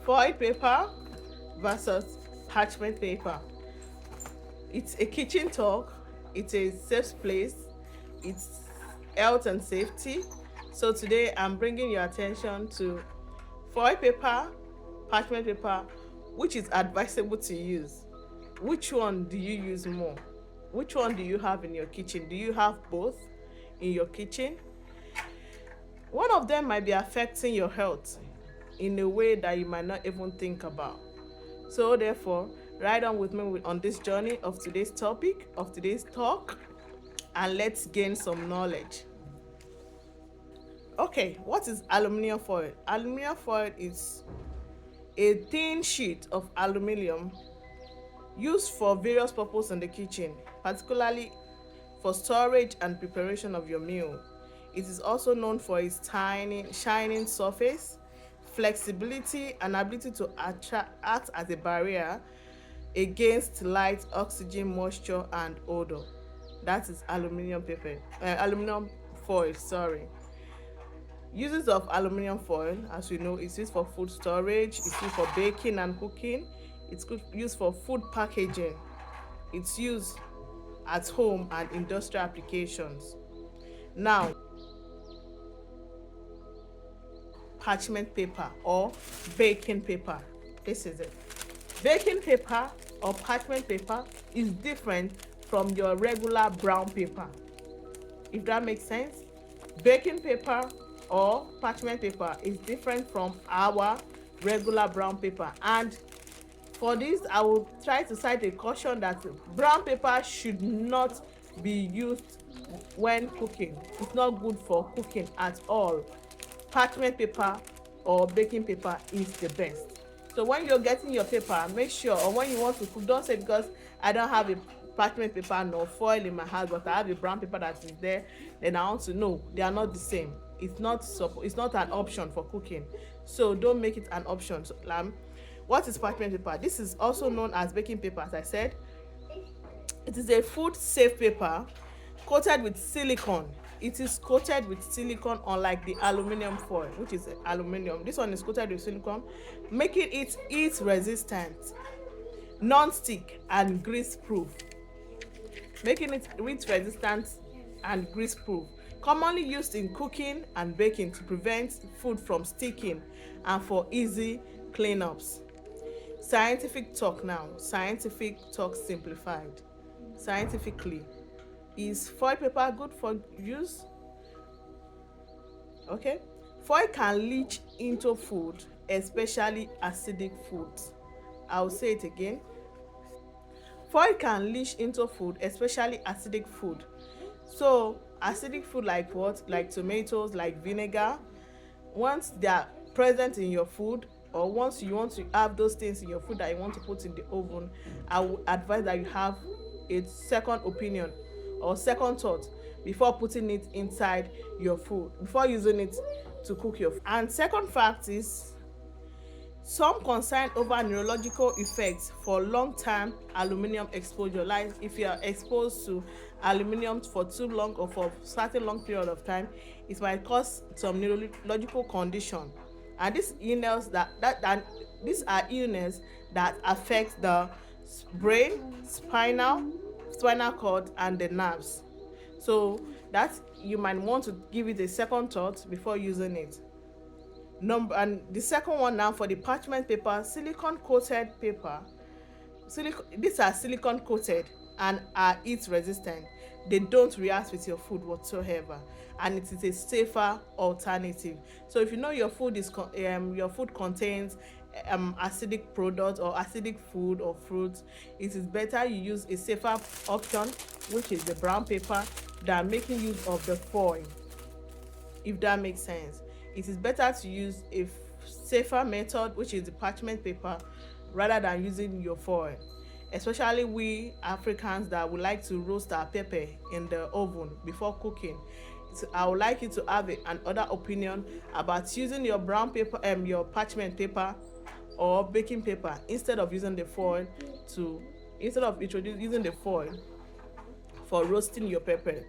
foil paper versus parchment paper. It's a kitchen talk, it's a safe place, it's health and safety. So today I'm bringing your attention to foil paper, parchment paper, which is advisable to use. Which one do you use more? Which one do you have in your kitchen? Do you have both in your kitchen? One of them might be affecting your health in a way that you might not even think about. So therefore, ride on with me on this journey of today's topic, of today's talk, and let's gain some knowledge. Okay, what is aluminium foil? Aluminium foil is a thin sheet of aluminium used for various purposes in the kitchen, particularly for storage and preparation of your meal. It is also known for its tiny, shining surface, flexibility, and ability to act as a barrier against light, oxygen, moisture, and odor. That is aluminium foil. Sorry. Uses of aluminium foil, as we know, is used for food storage, it's used for baking and cooking, it's used for food packaging, it's used at home and industrial applications. Now, parchment paper or baking paper. This is it. Baking paper or parchment paper is different from your regular brown paper. If that makes sense, baking paper or parchment paper is different from our regular brown paper. And for this, I will try to cite a caution that brown paper should not be used when cooking. It's not good for cooking at all. Parchment paper or baking paper is the best. So when you're getting your paper, make sure, or when you want to cook, don't say because I don't have a parchment paper nor foil in my house, but I have a brown paper that is there, then I want to know. They are not the same. It's not an option for cooking. So don't make it an option. So, what is parchment paper? This is also known as baking paper, as I said. It is a food safe paper coated with silicone. It is coated with silicone, unlike the aluminium foil, which is aluminium. This one is coated with silicone, making it heat resistant, non-stick, and grease proof. Making it heat resistant and grease proof. Commonly used in cooking and baking to prevent food from sticking and for easy cleanups. Scientific talk now. Scientific talk simplified. Scientifically, is foil paper good for use? Okay. Foil can leach into food, especially acidic foods. I'll say it again. Foil can leach into food, especially acidic food. So acidic food like what? Like tomatoes, like vinegar. Once they are present in your food, or once you want to have those things in your food that you want to put in the oven, I would advise that you have a second opinion or second thought before putting it inside your food, before using it to cook your food. And second fact is some concern over neurological effects for long-term aluminium exposure. Like if you are exposed to aluminium for too long or for a certain long period of time, it might cause some neurological condition. And these are illness that affect the brain, spinal cord, and the nerves. So that you might want to give it a second thought before using it. And the second one now, for the parchment paper, silicone coated paper. These are silicone coated and are heat resistant. They don't react with your food whatsoever, and it is a safer alternative. So if you know your food contains acidic product or acidic food or fruits, it is better you use a safer option, which is the brown paper, than making use of the foil. If that makes sense, it is better to use a safer method, which is the parchment paper, rather than using your foil. Especially we Africans that would like to roast our pepper in the oven before cooking. So I would like you to have another opinion about using your brown paper, your parchment paper or baking paper instead of using the foil using the foil for roasting your pepper.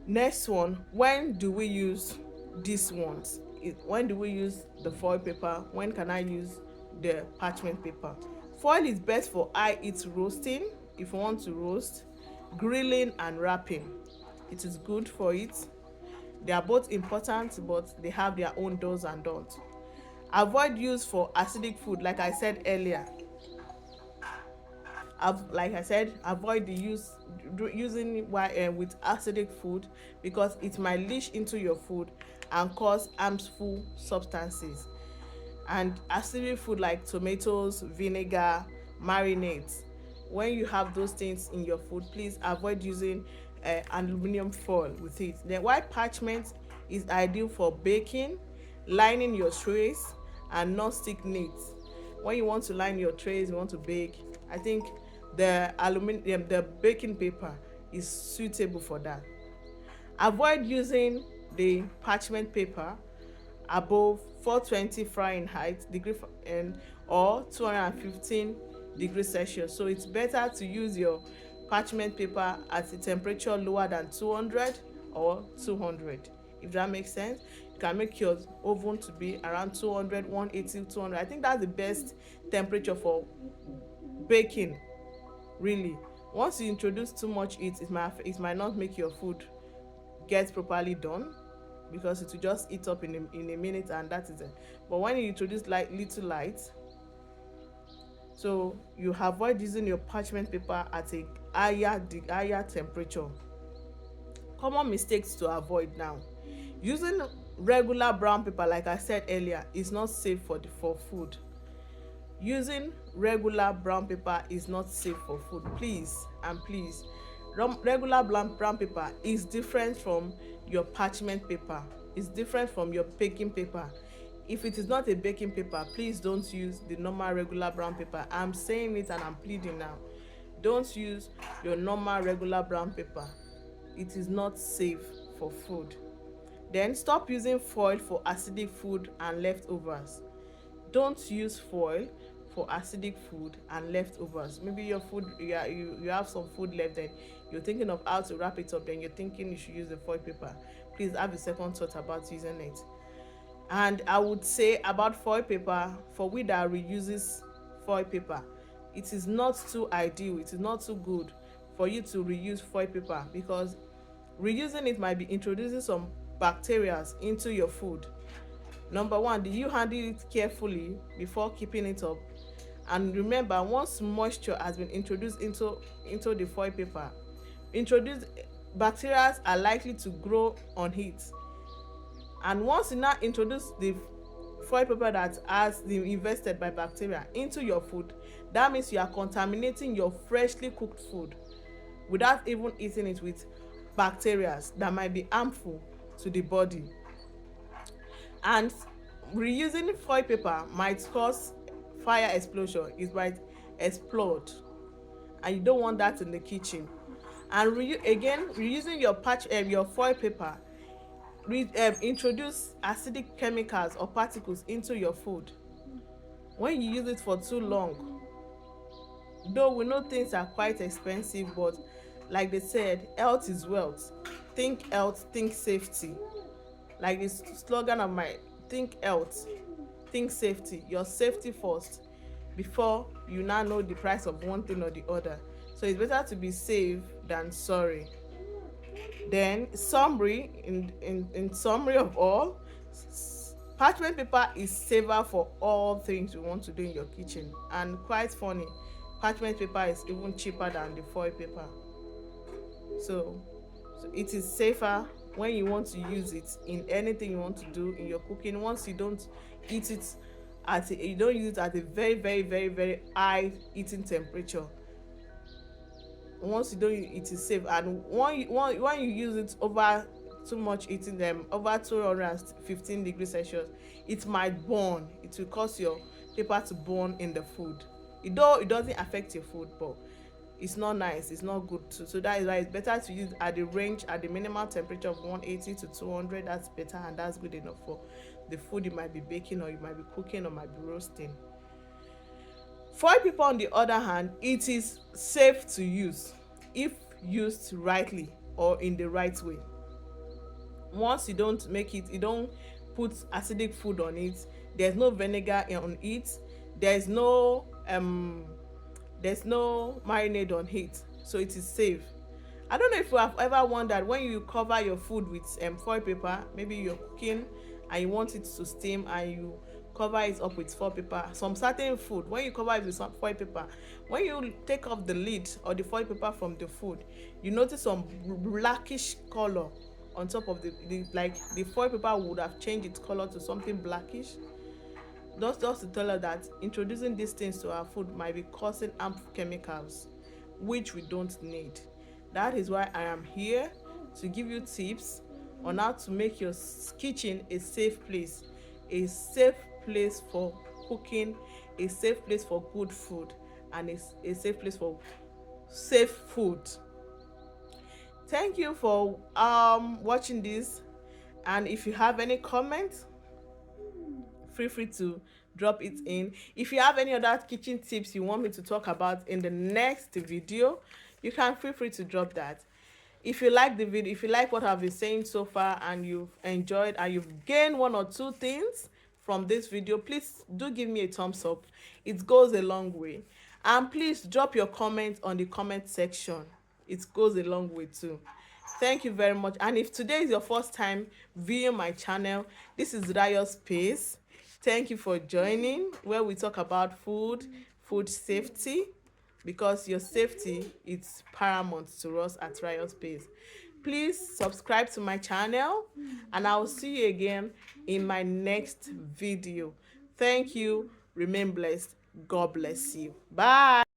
Next one, when do we use these ones? when do we use the foil paper? When can I use the parchment paper? Foil is best for high heat roasting, if you want to roast, grilling and wrapping. It is good for it. They are both important, but they have their own do's and don'ts. Avoid use for acidic food, like I said earlier. Like I said, avoid the using with acidic food, because it might leach into your food and cause harmful substances. And acidic food like tomatoes, vinegar, marinades, when you have those things in your food, please avoid using aluminium foil with it. Then white parchment is ideal for baking, lining your trays, and non-stick needs. When you want to line your trays, you want to bake, I think the baking paper is suitable for that. Avoid using the parchment paper above 420 Fahrenheit degree and or 215 degrees Celsius. So it's better to use your parchment paper at a temperature lower than 200 or 200. If that makes sense, you can make your oven to be around 200, 180, 200. I think that's the best temperature for baking, really. Once you introduce too much heat, it might not make your food get properly done, because it will just eat up in a minute, and that is it. But when you introduce little light, so you avoid using your parchment paper at a higher temperature. Common mistakes to avoid now: using regular brown paper, like I said earlier, is not safe for food. Using regular brown paper is not safe for food. Please and please, regular brown paper is different from your parchment paper. It's different from your baking paper. If it is not a baking paper, please don't use the normal regular brown paper. I'm saying it and I'm pleading now. Don't use your normal regular brown paper. It is not safe for food. Then stop using foil for acidic food and leftovers. Don't use foil for acidic food and leftovers. Maybe your food, you have some food left, then you're thinking of how to wrap it up, then you're thinking you should use the foil paper. Please have a second thought about using it. And I would say about foil paper, for we that reuses foil paper, it is not too ideal, it is not too good for you to reuse foil paper, because reusing it might be introducing some bacteria into your food. Number one, do you handle it carefully before keeping it up? And remember, once moisture has been introduced into the foil paper, bacteria are likely to grow on it. And once you now introduce the foil paper that has been infested by bacteria into your food, that means you are contaminating your freshly cooked food without even eating it with bacteria that might be harmful to the body. And reusing foil paper might cause fire explosion. It might explode, and you don't want that in the kitchen. And reusing your foil paper introduce acidic chemicals or particles into your food. When you use it for too long, though we know things are quite expensive, but like they said, health is wealth. Think health, think safety. Like this slogan of mine: think health, think safety. Your safety first before you now know the price of one thing or the other. So it's better to be safe than sorry. Then summary, in summary of all, parchment paper is safer for all things you want to do in your kitchen. And quite funny, parchment paper is even cheaper than the foil paper. So it is safer when you want to use it in anything you want to do in your cooking. Once you don't eat it you don't use it at a very, very, very, very high eating temperature. Once you don't, it is safe. And when you use it over too much, eating them over 215 degrees Celsius, it might burn. It will cause your paper to burn in the food. It doesn't affect your food, but it's not nice, it's not good too. So that is why it's better to use at the minimal temperature of 180 to 200. That's better, and that's good enough for the food you might be baking, or you might be cooking, or might be roasting. Foil paper, on the other hand, it is safe to use if used rightly or in the right way. Once you don't put acidic food on it. There's no vinegar on it. There's no there's no marinade on it, so it is safe. I don't know if you have ever wondered, when you cover your food with foil paper, maybe you're cooking and you want it to steam and you cover it up with foil paper. Some certain food, when you cover it with some foil paper, when you take off the lid or the foil paper from the food, you notice some blackish color on top of the like the foil paper would have changed its color to something blackish. Just to tell her that introducing these things to our food might be causing harmful chemicals which we don't need. That is why I am here to give you tips on how to make your kitchen a safe place, a safe place for cooking, a safe place for good food, and a safe place for safe food. Thank you for watching this, and if you have any comments, feel free to drop it in. If you have any other kitchen tips you want me to talk about in the next video, you can feel free to drop that. If you like the video, if you like what I've been saying so far and you've enjoyed and you've gained one or two things from this video, please do give me a thumbs up. It goes a long way. And please drop your comment on the comment section. It goes a long way too. Thank you very much. And if today is your first time viewing my channel, this is Rayo Space. Thank you for joining, where we talk about food safety, because your safety is paramount to us at Rayo Space. Please subscribe to my channel, and I will see you again in my next video. Thank you. Remain blessed. God bless you. Bye.